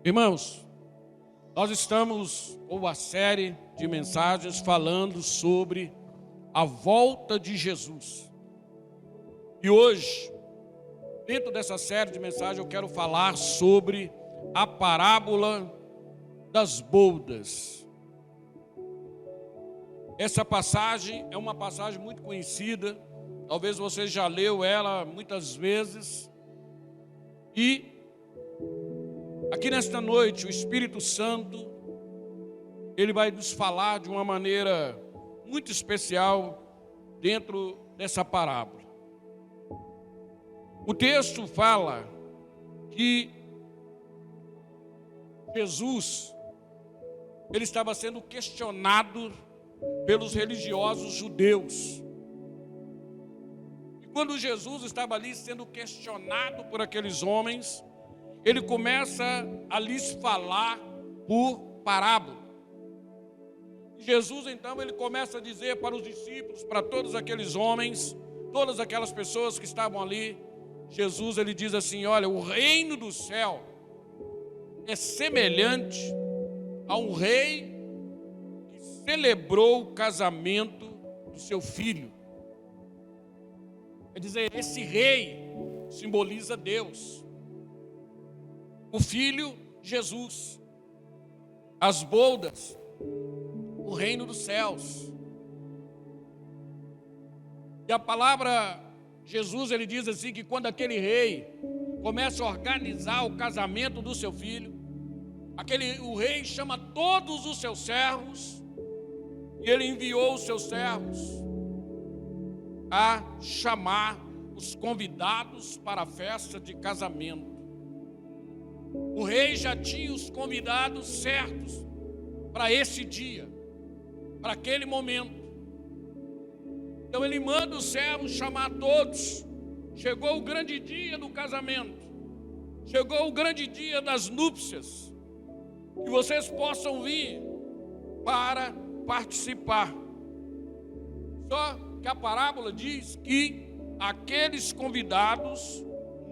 Irmãos, nós estamos com a série de mensagens falando sobre a volta de Jesus. E hoje, dentro dessa série de mensagens, eu quero falar sobre a parábola das boldas. Essa passagem é uma passagem muito conhecida, talvez você já leu ela muitas vezes. E aqui nesta noite, o Espírito Santo, ele vai nos falar de uma maneira muito especial dentro dessa parábola. O texto fala que Jesus, ele estava sendo questionado pelos religiosos judeus. E quando Jesus estava ali sendo questionado por aqueles homens, ele começa a lhes falar por parábola. Jesus, então, ele começa a dizer para os discípulos, para todos aqueles homens, todas aquelas pessoas que estavam ali, Jesus, ele diz assim: olha, o reino do céu é semelhante a um rei que celebrou o casamento do seu filho. Quer dizer, esse rei simboliza Deus. O Filho, Jesus. As boldas, o reino dos céus. E a palavra Jesus, ele diz assim, que quando aquele rei começa a organizar o casamento do seu filho, o rei chama todos os seus servos, e ele enviou os seus servos a chamar os convidados para a festa de casamento. O rei já tinha os convidados certos para esse dia, para aquele momento. Então ele manda os servos chamar todos. Chegou o grande dia do casamento, chegou o grande dia das núpcias, que vocês possam vir para participar. Só que a parábola diz que aqueles convidados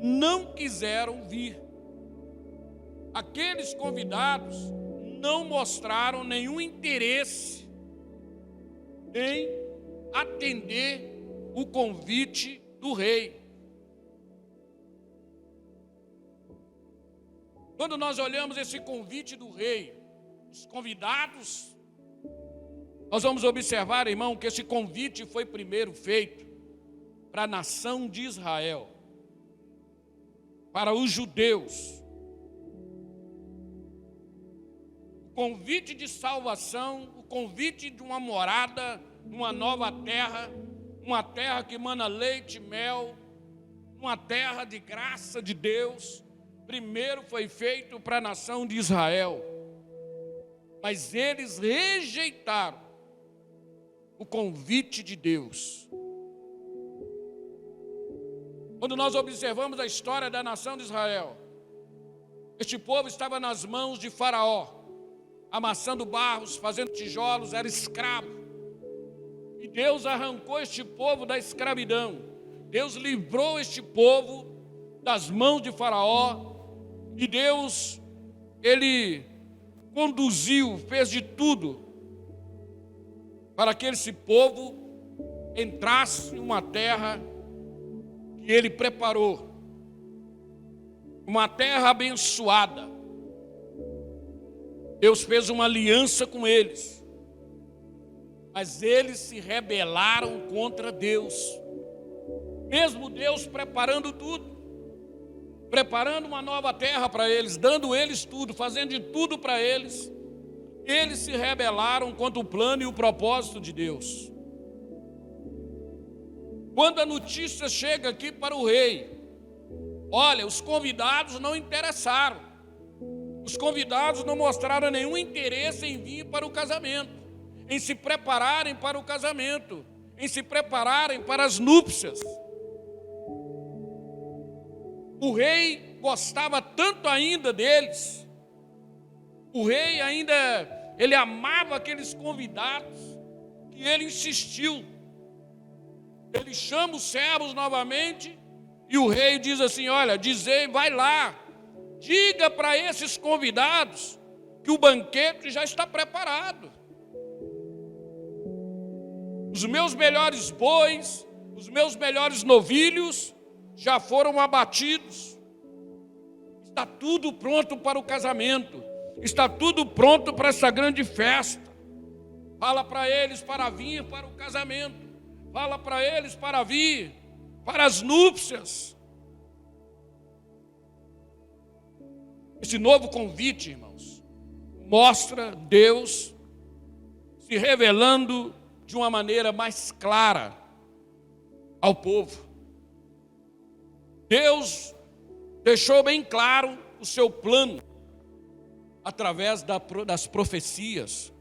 não quiseram vir. Aqueles convidados não mostraram nenhum interesse em atender o convite do rei. Quando nós olhamos esse convite do rei, os convidados, nós vamos observar, irmão, que esse convite foi primeiro feito para a nação de Israel, para os judeus. Convite de salvação, o convite de uma morada, uma nova terra, uma terra que emana leite e mel, uma terra de graça de Deus, primeiro foi feito para a nação de Israel. Mas eles rejeitaram o convite de Deus. Quando nós observamos a história da nação de Israel, este povo estava nas mãos de Faraó, amassando barros, fazendo tijolos, era escravo. E Deus arrancou este povo da escravidão. Deus livrou este povo das mãos de Faraó. E Deus, ele conduziu, fez de tudo para que esse povo entrasse em uma terra que ele preparou. Uma terra abençoada. Deus fez uma aliança com eles, mas eles se rebelaram contra Deus. Mesmo Deus preparando tudo, preparando uma nova terra para eles, dando eles tudo, fazendo de tudo para eles, eles se rebelaram contra o plano e o propósito de Deus. Quando a notícia chega aqui para o rei, olha, os convidados não interessaram. Os convidados não mostraram nenhum interesse em vir para o casamento, em se prepararem para o casamento, em se prepararem para as núpcias. O rei gostava tanto ainda deles, o rei ainda, ele amava aqueles convidados, que ele insistiu. Ele chama os servos novamente, e o rei diz assim: olha, vai lá, diga para esses convidados que o banquete já está preparado. Os meus melhores bois, os meus melhores novilhos já foram abatidos. Está tudo pronto para o casamento. Está tudo pronto para essa grande festa. Fala para eles para vir para o casamento. Fala para eles para vir para as núpcias. Esse novo convite, irmãos, mostra Deus se revelando de uma maneira mais clara ao povo. Deus deixou bem claro o seu plano através das profecias.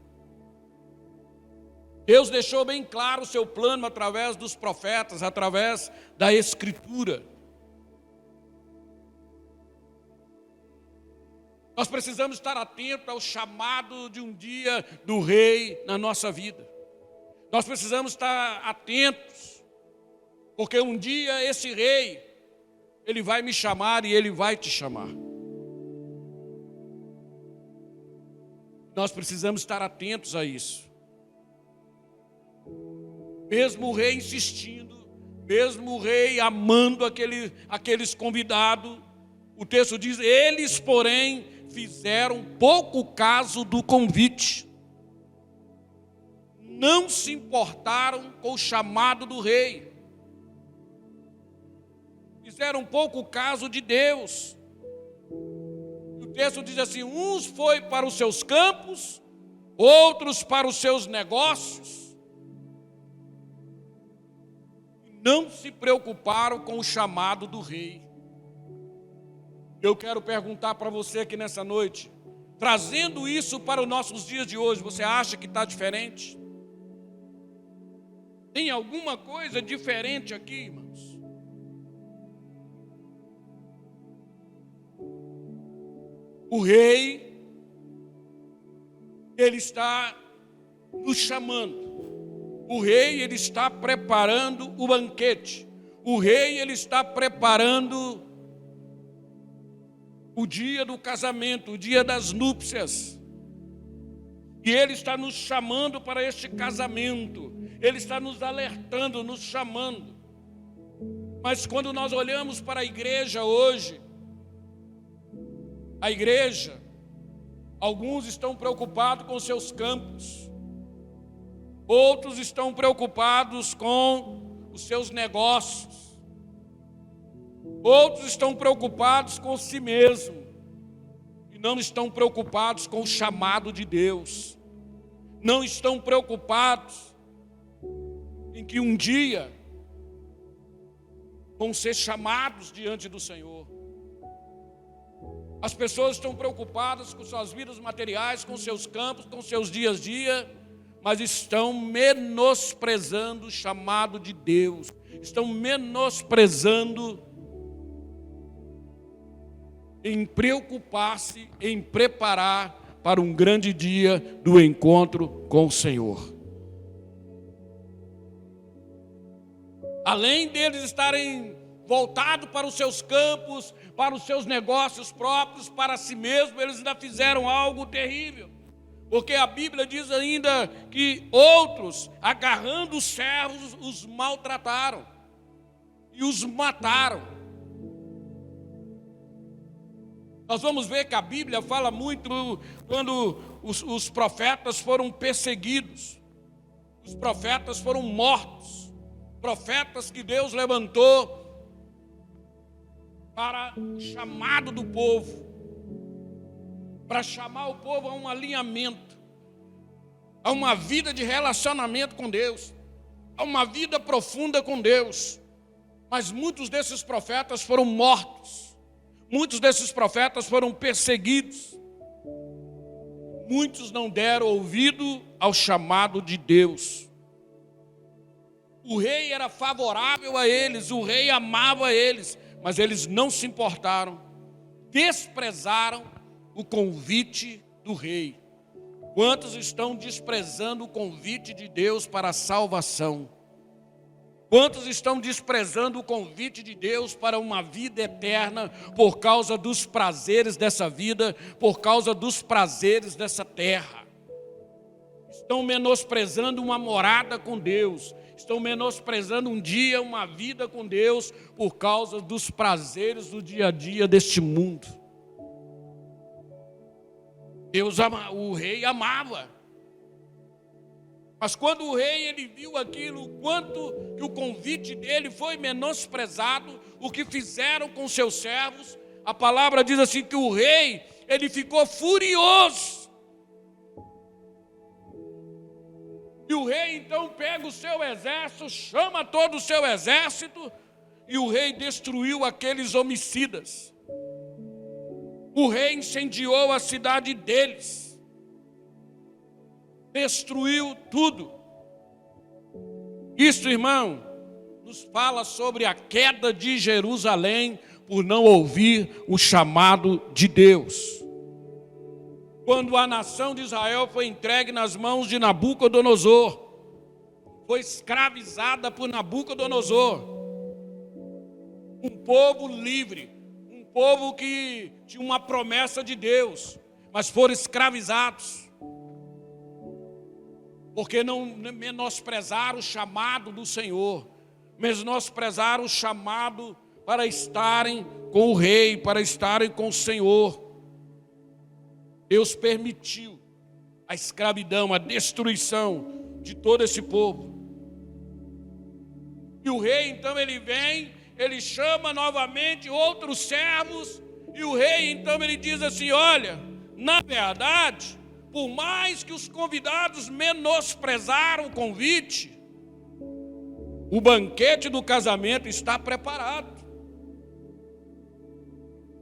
Deus deixou bem claro o seu plano através dos profetas, através da Escritura. Nós precisamos estar atentos ao chamado de um dia do rei na nossa vida. Nós precisamos estar atentos, porque um dia esse rei, ele vai me chamar e ele vai te chamar. Nós precisamos estar atentos a isso. Mesmo o rei insistindo, mesmo o rei amando aqueles convidados, o texto diz, eles, porém, fizeram pouco caso do convite. Não se importaram com o chamado do rei. Fizeram pouco caso de Deus. O texto diz assim, uns foi para os seus campos, outros para os seus negócios. Não se preocuparam com o chamado do rei. Eu quero perguntar para você aqui nessa noite, trazendo isso para os nossos dias de hoje, você acha que está diferente? Tem alguma coisa diferente aqui, irmãos? O rei, ele está nos chamando. O rei, ele está preparando o banquete. O rei, ele está preparando o dia do casamento, o dia das núpcias. E ele está nos chamando para este casamento. Ele está nos alertando, nos chamando. Mas quando nós olhamos para a igreja hoje, a igreja, alguns estão preocupados com seus campos, outros estão preocupados com os seus negócios, outros estão preocupados com si mesmo e não estão preocupados com o chamado de Deus, não estão preocupados em que um dia vão ser chamados diante do Senhor. As pessoas estão preocupadas com suas vidas materiais, com seus campos, com seus dias a dia, mas estão menosprezando o chamado de Deus, estão menosprezando em preocupar-se, em preparar para um grande dia do encontro com o Senhor. Além deles estarem voltados para os seus campos, para os seus negócios próprios, para si mesmos, eles ainda fizeram algo terrível. Porque a Bíblia diz ainda que outros, agarrando os servos, os maltrataram e os mataram. Nós vamos ver que a Bíblia fala muito quando os profetas foram perseguidos, os profetas foram mortos, profetas que Deus levantou para o chamado do povo, para chamar o povo a um alinhamento, a uma vida de relacionamento com Deus, a uma vida profunda com Deus. Mas muitos desses profetas foram mortos, muitos desses profetas foram perseguidos, muitos não deram ouvido ao chamado de Deus. O rei era favorável a eles, o rei amava eles, mas eles não se importaram, desprezaram o convite do rei. Quantos estão desprezando o convite de Deus para a salvação? Quantos estão desprezando o convite de Deus para uma vida eterna por causa dos prazeres dessa vida, por causa dos prazeres dessa terra? Estão menosprezando uma morada com Deus, estão menosprezando um dia, uma vida com Deus, por causa dos prazeres do dia a dia deste mundo. O rei amava. Mas quando o rei ele viu aquilo, o quanto que o convite dele foi menosprezado, o que fizeram com seus servos, a palavra diz assim que o rei, ele ficou furioso. E o rei então pega o seu exército, chama todo o seu exército, e o rei destruiu aqueles homicidas. O rei incendiou a cidade deles. Destruiu tudo. Isso, irmão, nos fala sobre a queda de Jerusalém por não ouvir o chamado de Deus. Quando a nação de Israel foi entregue nas mãos de Nabucodonosor, foi escravizada por Nabucodonosor, um povo livre, um povo que tinha uma promessa de Deus, mas foram escravizados. Porque não menosprezaram o chamado do Senhor, menosprezaram o chamado para estarem com o rei, para estarem com o Senhor. Deus permitiu a escravidão, a destruição de todo esse povo. E o rei então ele vem, ele chama novamente outros servos, e o rei então ele diz assim: olha, na verdade, por mais que os convidados menosprezaram o convite, o banquete do casamento está preparado.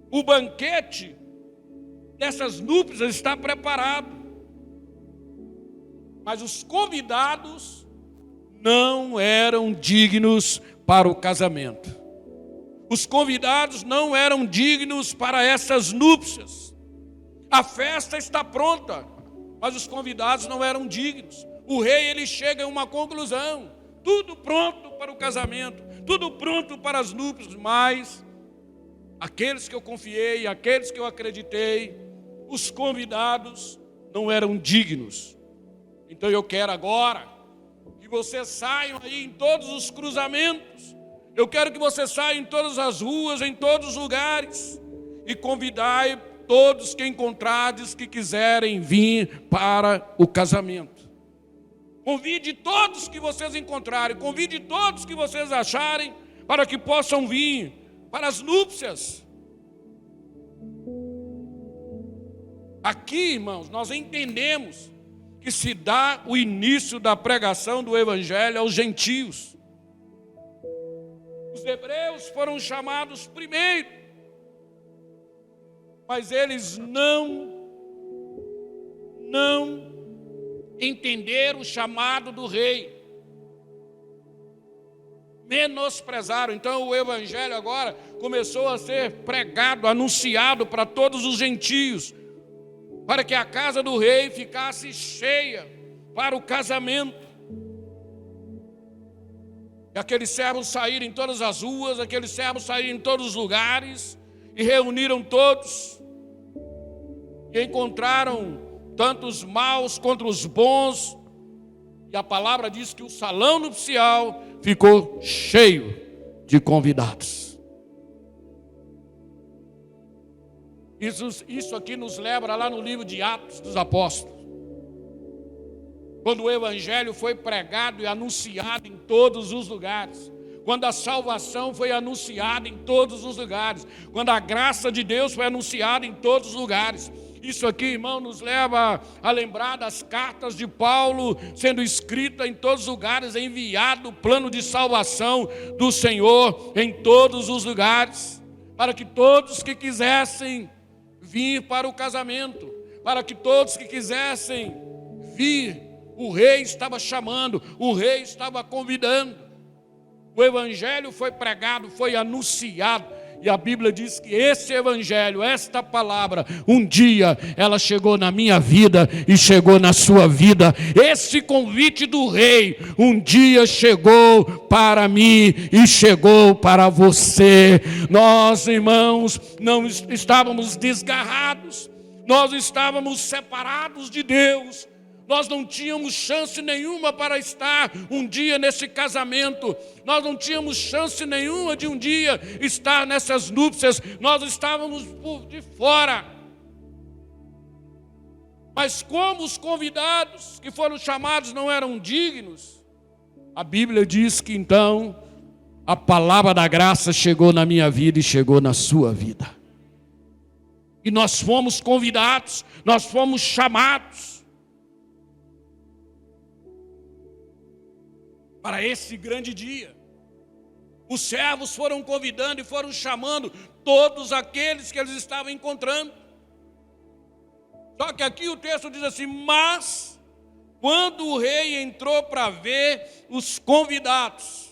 O banquete dessas núpcias está preparado. Mas os convidados não eram dignos para o casamento. Os convidados não eram dignos para essas núpcias. A festa está pronta, mas os convidados não eram dignos. O rei ele chega a uma conclusão: tudo pronto para o casamento, tudo pronto para as núpcias, mas aqueles que eu confiei, aqueles que eu acreditei, os convidados não eram dignos. Então eu quero agora que vocês saiam aí em todos os cruzamentos, eu quero que vocês saiam em todas as ruas, em todos os lugares, e convidai todos que encontrardes que quiserem vir para o casamento. Convide todos que vocês encontrarem, convide todos que vocês acharem, para que possam vir para as núpcias. Aqui, irmãos, nós entendemos que se dá o início da pregação do evangelho aos gentios. Os hebreus foram chamados primeiro, mas eles não entenderam o chamado do rei. Menosprezaram. Então o evangelho agora começou a ser pregado, anunciado para todos os gentios, para que a casa do rei ficasse cheia para o casamento. E aqueles servos saíram em todas as ruas, aqueles servos saíram em todos os lugares e reuniram todos. E encontraram tanto os maus contra os bons. E a palavra diz que o salão nupcial ficou cheio de convidados. Isso aqui nos leva lá no livro de Atos dos Apóstolos. Quando o evangelho foi pregado e anunciado em todos os lugares. Quando a salvação foi anunciada em todos os lugares. Quando a graça de Deus foi anunciada em todos os lugares. Isso aqui, irmão, nos leva a lembrar das cartas de Paulo sendo escrita em todos os lugares, enviado o plano de salvação do Senhor em todos os lugares, para que todos que quisessem vir para o casamento, para que todos que quisessem vir, o rei estava chamando, o rei estava convidando. O evangelho foi pregado, foi anunciado, E a Bíblia diz que esse evangelho, esta palavra, um dia ela chegou na minha vida e chegou na sua vida. Esse convite do rei, um dia chegou para mim e chegou para você. Nós, irmãos, não estávamos desgarrados, nós estávamos separados de Deus. Nós não tínhamos chance nenhuma para estar um dia nesse casamento. Nós não tínhamos chance nenhuma de um dia estar nessas núpcias. Nós estávamos por de fora. Mas como os convidados que foram chamados não eram dignos, a Bíblia diz que então a palavra da graça chegou na minha vida e chegou na sua vida. E nós fomos convidados, nós fomos chamados para esse grande dia. Os servos foram convidando e foram chamando todos aqueles que eles estavam encontrando. Só que aqui o texto diz assim: mas quando o rei entrou para ver os convidados,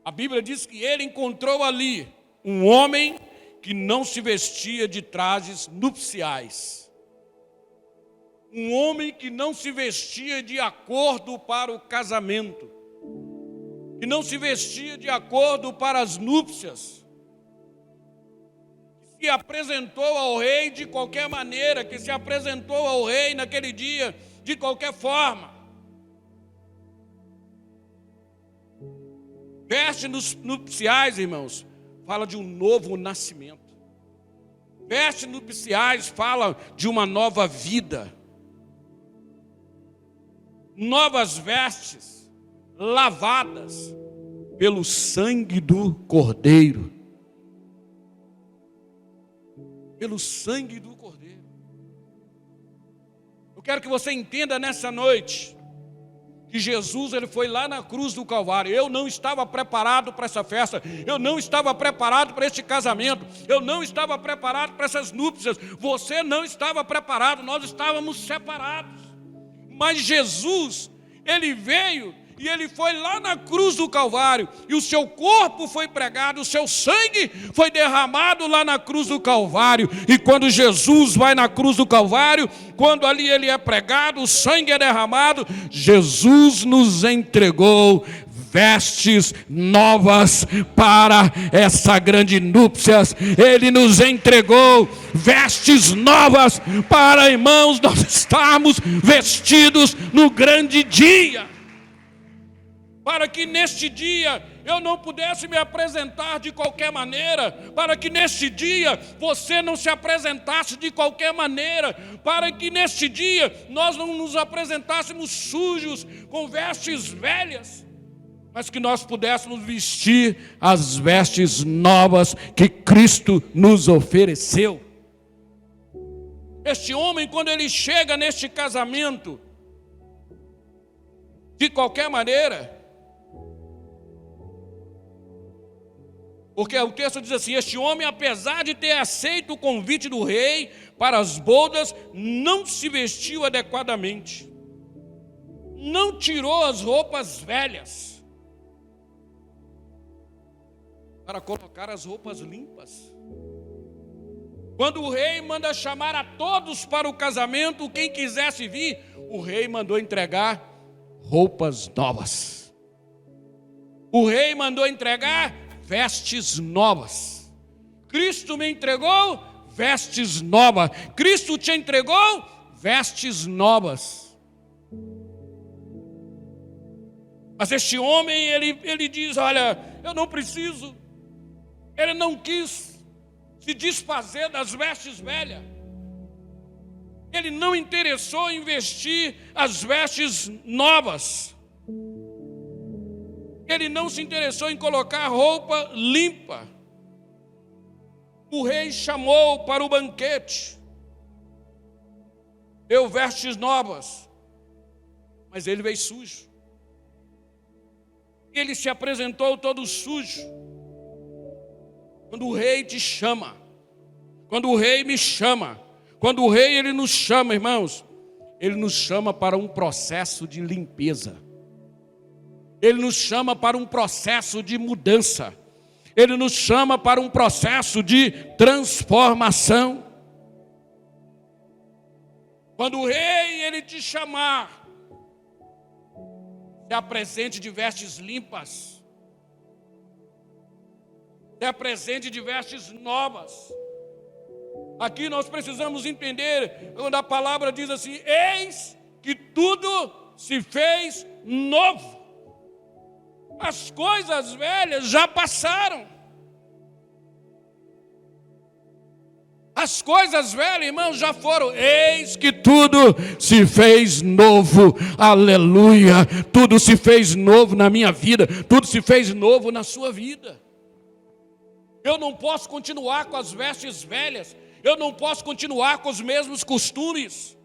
a Bíblia diz que ele encontrou ali um homem que não se vestia de trajes nupciais. Um homem que não se vestia de acordo para o casamento, que não se vestia de acordo para as núpcias, que se apresentou ao rei de qualquer maneira, que se apresentou ao rei naquele dia de qualquer forma. Vestes nupciais, irmãos, fala de um novo nascimento. Vestes nupciais fala de uma nova vida. Novas vestes, lavadas pelo sangue do Cordeiro. Pelo sangue do Cordeiro. Eu quero que você entenda nessa noite que Jesus, ele foi lá na cruz do Calvário. Eu não estava preparado para essa festa, eu não estava preparado para este casamento, eu não estava preparado para essas núpcias, você não estava preparado, nós estávamos separados. Mas Jesus, ele veio e ele foi lá na cruz do Calvário, e o seu corpo foi pregado, o seu sangue foi derramado lá na cruz do Calvário. E quando Jesus vai na cruz do Calvário, quando ali ele é pregado, o sangue é derramado, Jesus nos entregou vestes novas para essa grande núpcias. Ele nos entregou vestes novas para, irmãos, nós estarmos vestidos no grande dia, para que neste dia eu não pudesse me apresentar de qualquer maneira, para que neste dia você não se apresentasse de qualquer maneira, para que neste dia nós não nos apresentássemos sujos, com vestes velhas, mas que nós pudéssemos vestir as vestes novas que Cristo nos ofereceu. Este homem, quando ele chega neste casamento, de qualquer maneira, porque o texto diz assim: este homem, apesar de ter aceito o convite do rei para as bodas, não se vestiu adequadamente, não tirou as roupas velhas, para colocar as roupas limpas. Quando o rei manda chamar a todos para o casamento, quem quisesse vir, o rei mandou entregar roupas novas. O rei mandou entregar vestes novas. Cristo me entregou vestes novas. Cristo te entregou vestes novas. Mas este homem, ele diz: olha, eu não preciso. Ele não quis se desfazer das vestes velhas. Ele não interessou em vestir as vestes novas. Ele não se interessou em colocar roupa limpa. O rei chamou para o banquete, deu vestes novas, mas ele veio sujo. Ele se apresentou todo sujo. Quando o rei te chama, quando o rei me chama, quando o rei ele nos chama, irmãos, ele nos chama para um processo de limpeza. Ele nos chama para um processo de mudança. Ele nos chama para um processo de transformação. Quando o rei ele te chamar, se apresente de vestes limpas. Se apresente de vestes novas. Aqui nós precisamos entender, quando a palavra diz assim: eis que tudo se fez novo. As coisas velhas já passaram. As coisas velhas, irmãos, já foram. Eis que tudo se fez novo. Aleluia. Tudo se fez novo na minha vida. Tudo se fez novo na sua vida. Eu não posso continuar com as vestes velhas. Eu não posso continuar com os mesmos costumes.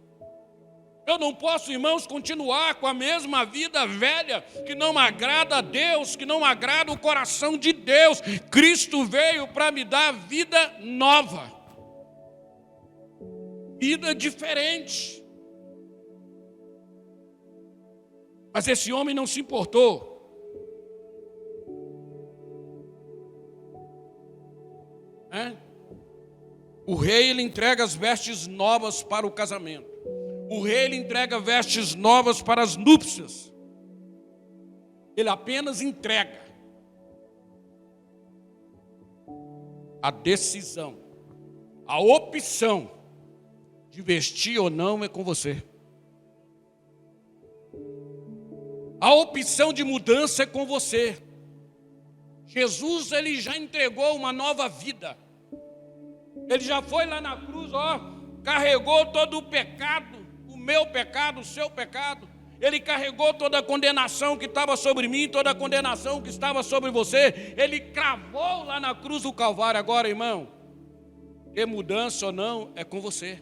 Eu não posso, irmãos, continuar com a mesma vida velha, que não agrada a Deus, que não agrada o coração de Deus. Cristo veio para me dar vida nova. Vida diferente. Mas esse homem não se importou. O rei ele entrega as vestes novas para o casamento. O rei ele entrega vestes novas para as núpcias. Ele apenas entrega. A decisão, a opção de vestir ou não é com você. A opção de mudança é com você. Jesus ele já entregou uma nova vida. Ele já foi lá na cruz, carregou todo o pecado, o meu pecado, o seu pecado. Ele carregou toda a condenação que estava sobre mim, toda a condenação que estava sobre você. Ele cravou lá na cruz do Calvário. Agora, irmão, ter mudança ou não é com você.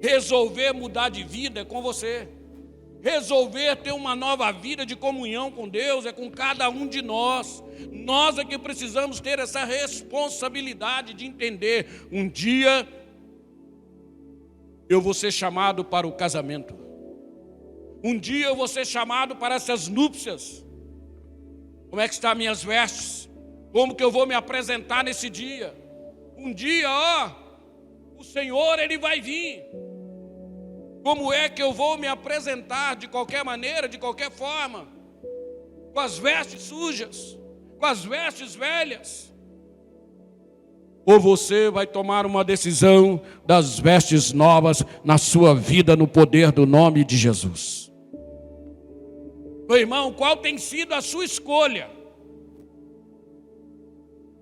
Resolver mudar de vida é com você. Resolver ter uma nova vida de comunhão com Deus é com cada um de nós. Nós é que precisamos ter essa responsabilidade de entender: um dia eu vou ser chamado para o casamento. Um dia eu vou ser chamado para essas núpcias. Como é que estão minhas vestes? Como que eu vou me apresentar nesse dia? Um dia, o Senhor ele vai vir. Como é que eu vou me apresentar de qualquer maneira, de qualquer forma? Com as vestes sujas, com as vestes velhas? Ou você vai tomar uma decisão das vestes novas na sua vida, no poder do nome de Jesus? Meu irmão, qual tem sido a sua escolha?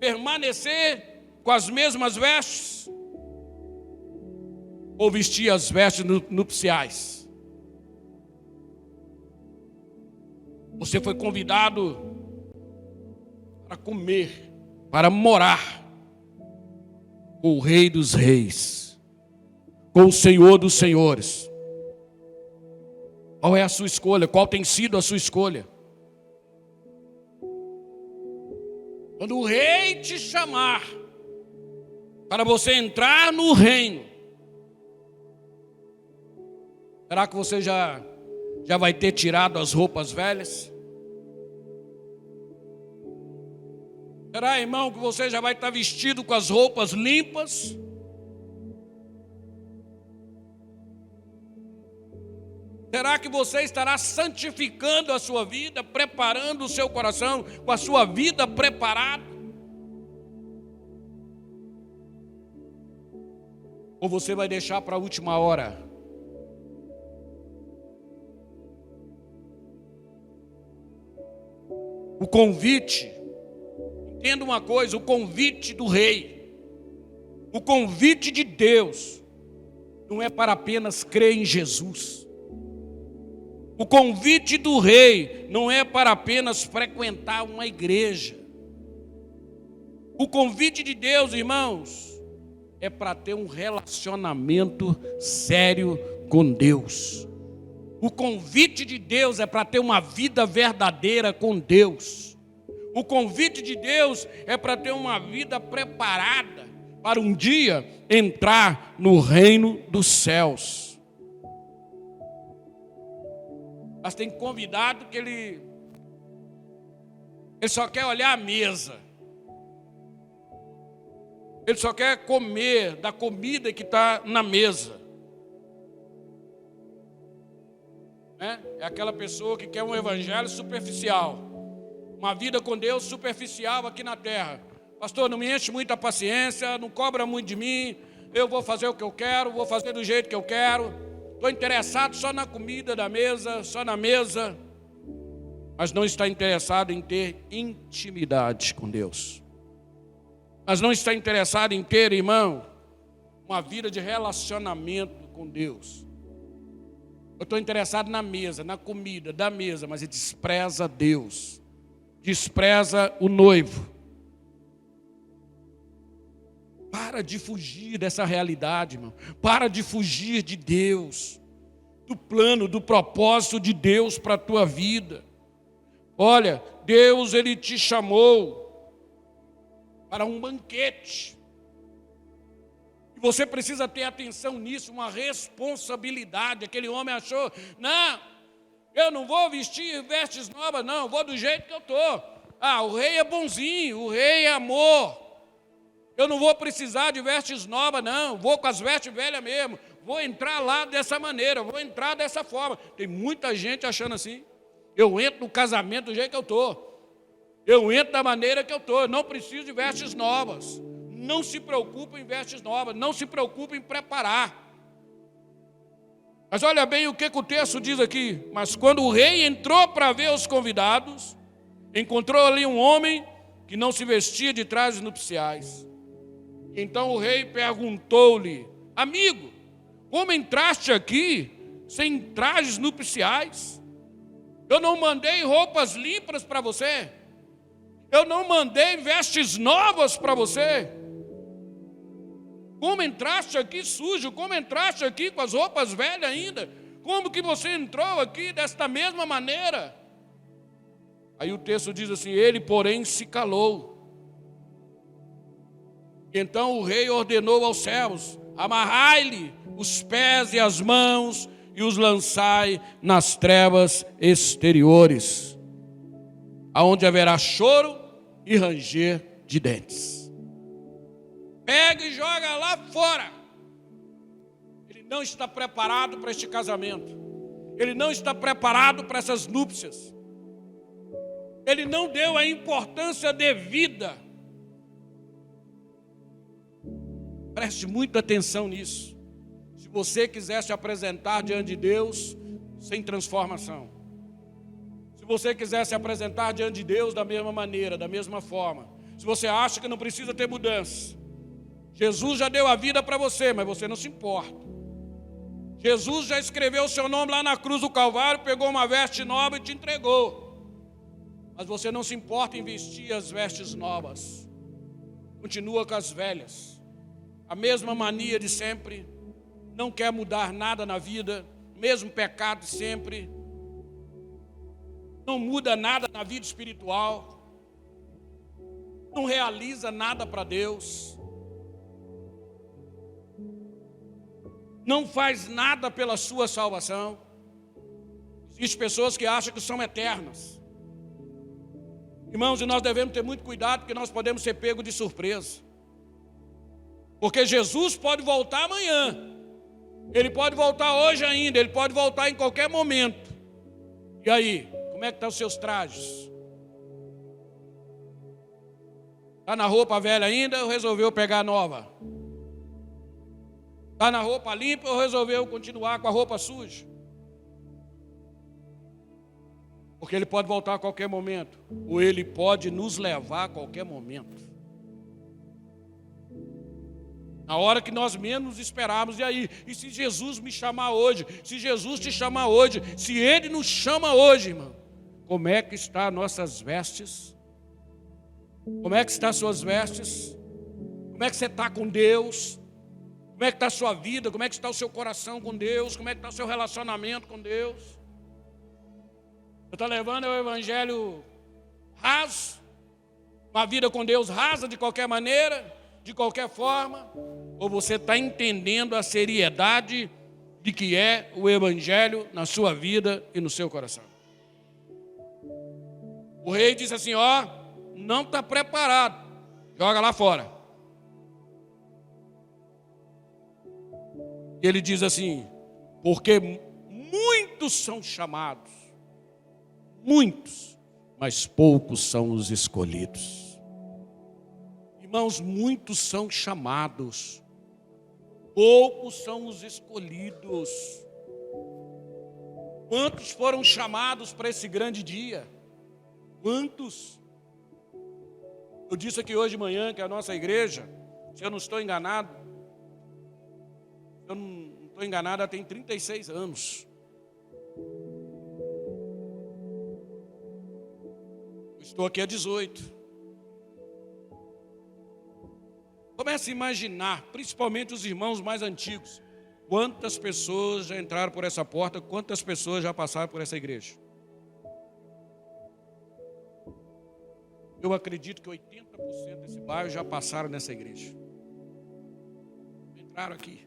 Permanecer com as mesmas vestes? Ou vestir as vestes nupciais? Você foi convidado para comer, para morar com o Rei dos Reis, com o Senhor dos Senhores. Qual é a sua escolha? Qual tem sido a sua escolha? Quando o rei te chamar para você entrar no reino, será que você já vai ter tirado as roupas velhas? Será, irmão, que você já vai estar vestido com as roupas limpas? Será que você estará santificando a sua vida, preparando o seu coração com a sua vida preparada? Ou você vai deixar para a última hora? O convite, entenda uma coisa, o convite do rei, o convite de Deus, não é para apenas crer em Jesus. O convite do rei não é para apenas frequentar uma igreja. O convite de Deus, irmãos, é para ter um relacionamento sério com Deus. O convite de Deus é para ter uma vida verdadeira com Deus. O convite de Deus é para ter uma vida preparada para um dia entrar no reino dos céus. Mas tem convidado que ele só quer olhar a mesa. Ele só quer comer da comida que está na mesa. É aquela pessoa que quer um evangelho superficial. Uma vida com Deus superficial aqui na terra. Pastor, não me enche muita paciência, não cobra muito de mim. Eu vou fazer o que eu quero, vou fazer do jeito que eu quero. Estou interessado só na comida da mesa, só na mesa. Mas não está interessado em ter intimidade com Deus. Mas não está interessado em ter, irmão, uma vida de relacionamento com Deus. Eu estou interessado na mesa, na comida da mesa, mas ele despreza Deus. Despreza o noivo. Para de fugir dessa realidade, irmão. Para de fugir de Deus. Do plano, do propósito de Deus para a tua vida. Olha, Deus, Ele te chamou para um banquete. E você precisa ter atenção nisso, uma responsabilidade. Aquele homem achou, não, eu não vou vestir vestes novas, não, eu vou do jeito que eu estou. O rei é bonzinho, o rei é amor. Eu não vou precisar de vestes novas, não, vou com as vestes velhas mesmo. Vou entrar lá dessa maneira, vou entrar dessa forma. Tem muita gente achando assim. Eu entro no casamento do jeito que eu estou. Eu entro da maneira que eu estou. Eu não preciso de vestes novas. Não se preocupe em vestes novas. Não se preocupe em preparar. Mas olha bem o que o texto diz aqui. Mas quando o rei entrou para ver os convidados, encontrou ali um homem que não se vestia de trajes nupciais. Então o rei perguntou-lhe, amigo, como entraste aqui sem trajes nupciais? Eu não mandei roupas limpas para você. Eu não mandei vestes novas para você. Como entraste aqui sujo? Como entraste aqui com as roupas velhas ainda? Como que você entrou aqui desta mesma maneira? Aí o texto diz assim, ele porém se calou. Então o rei ordenou aos servos, amarrai-lhe os pés e as mãos e os lançai nas trevas exteriores, aonde haverá choro e ranger de dentes. Pega e joga lá fora. Ele não está preparado para este casamento. Ele não está preparado para essas núpcias. Ele não deu a importância devida. Preste muita atenção nisso. Se você quiser se apresentar diante de Deus sem transformação, se você quiser se apresentar diante de Deus da mesma maneira, da mesma forma, se você acha que não precisa ter mudança, Jesus já deu a vida para você, mas você não se importa. Jesus já escreveu o seu nome lá na cruz do Calvário, pegou uma veste nova e te entregou, mas você não se importa em vestir as vestes novas, continua com as velhas, a mesma mania de sempre, não quer mudar nada na vida, mesmo pecado sempre, não muda nada na vida espiritual, não realiza nada para Deus, não faz nada pela sua salvação. Existem pessoas que acham que são eternas. Irmãos, e nós devemos ter muito cuidado, porque nós podemos ser pegos de surpresa. Porque Jesus pode voltar amanhã. Ele pode voltar hoje ainda, ele pode voltar em qualquer momento. E aí, como é que estão os seus trajes? Está na roupa velha ainda ou resolveu pegar nova? Está na roupa limpa ou resolveu continuar com a roupa suja? Porque ele pode voltar a qualquer momento, ou ele pode nos levar a qualquer momento. Na hora que nós menos esperarmos, e aí? E se Jesus me chamar hoje? Se Jesus te chamar hoje? Se Ele nos chama hoje, irmão? Como é que estão nossas vestes? Como é que estão as suas vestes? Como é que você está com Deus? Como é que está a sua vida? Como é que está o seu coração com Deus? Como é que está o seu relacionamento com Deus? Você está levando o evangelho raso? Uma vida com Deus rasa de qualquer maneira? De qualquer forma? Ou você está entendendo a seriedade de que é o Evangelho na sua vida e no seu coração. O rei disse assim, ó, não está preparado, joga lá fora. Ele diz assim, porque muitos são chamados, muitos, mas poucos são os escolhidos. Irmãos, muitos são chamados, poucos são os escolhidos. Quantos foram chamados para esse grande dia? Quantos? Eu disse aqui hoje de manhã que a nossa igreja, se eu não estou enganado, ela tem 36 anos. Eu estou aqui há 18. Comece a imaginar, principalmente os irmãos mais antigos, quantas pessoas já entraram por essa porta, quantas pessoas já passaram por essa igreja. Eu acredito que 80% desse bairro já passaram nessa igreja. Entraram aqui.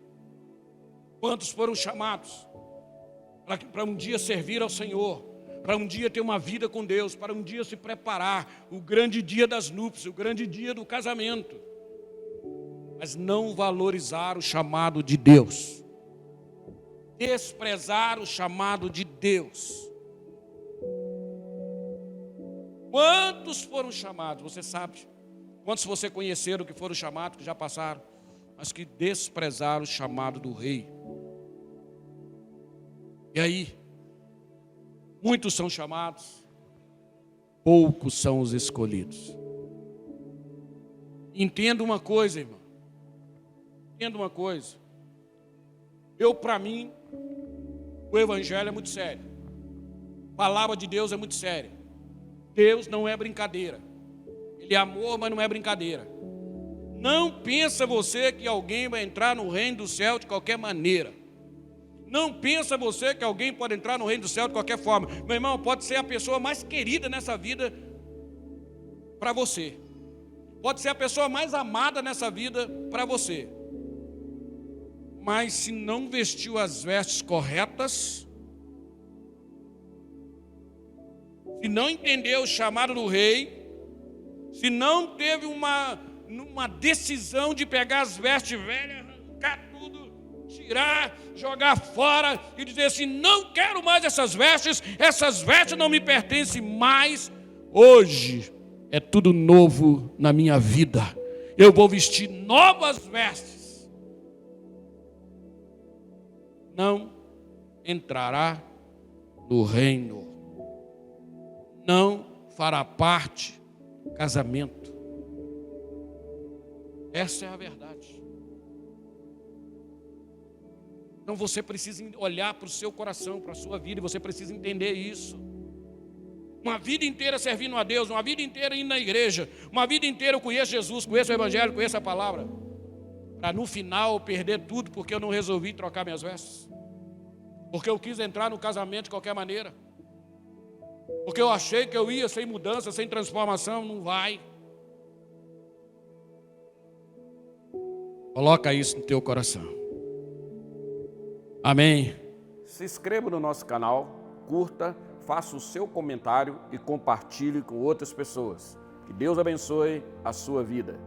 Quantos foram chamados para um dia servir ao Senhor, para um dia ter uma vida com Deus, para um dia se preparar, o grande dia das núpcias, o grande dia do casamento, mas não valorizar o chamado de Deus, desprezar o chamado de Deus. Quantos foram chamados? Você sabe? Quantos você conheceram que foram chamados, que já passaram, mas que desprezaram o chamado do rei? E aí, muitos são chamados, poucos são os escolhidos. Entenda uma coisa, irmão. Entenda uma coisa. Para mim, o Evangelho é muito sério. A palavra de Deus é muito séria. Deus não é brincadeira. Ele é amor, mas não é brincadeira. Não pensa você que alguém vai entrar no reino do céu de qualquer maneira. Não pensa você que alguém pode entrar no reino do céu de qualquer forma. Meu irmão, pode ser a pessoa mais querida nessa vida para você. Pode ser a pessoa mais amada nessa vida para você. Mas se não vestiu as vestes corretas, se não entendeu o chamado do rei, se não teve uma decisão de pegar as vestes velhas, arrancar tudo, tirar, jogar fora e dizer assim, não quero mais essas vestes não me pertencem mais, hoje é tudo novo na minha vida, eu vou vestir novas vestes. Não entrará no reino, não fará parte do casamento. Essa é a verdade. Então você precisa olhar para o seu coração, para a sua vida, e você precisa entender isso. Uma vida inteira servindo a Deus, uma vida inteira indo na igreja, uma vida inteira eu conheço Jesus, conheço o Evangelho, conheço a palavra, para no final perder tudo porque eu não resolvi trocar minhas vestes, porque eu quis entrar no casamento de qualquer maneira, porque eu achei que eu ia sem mudança, sem transformação. Não vai. Coloca isso no teu coração. Amém. Se inscreva no nosso canal, curta, faça o seu comentário e compartilhe com outras pessoas. Que Deus abençoe a sua vida.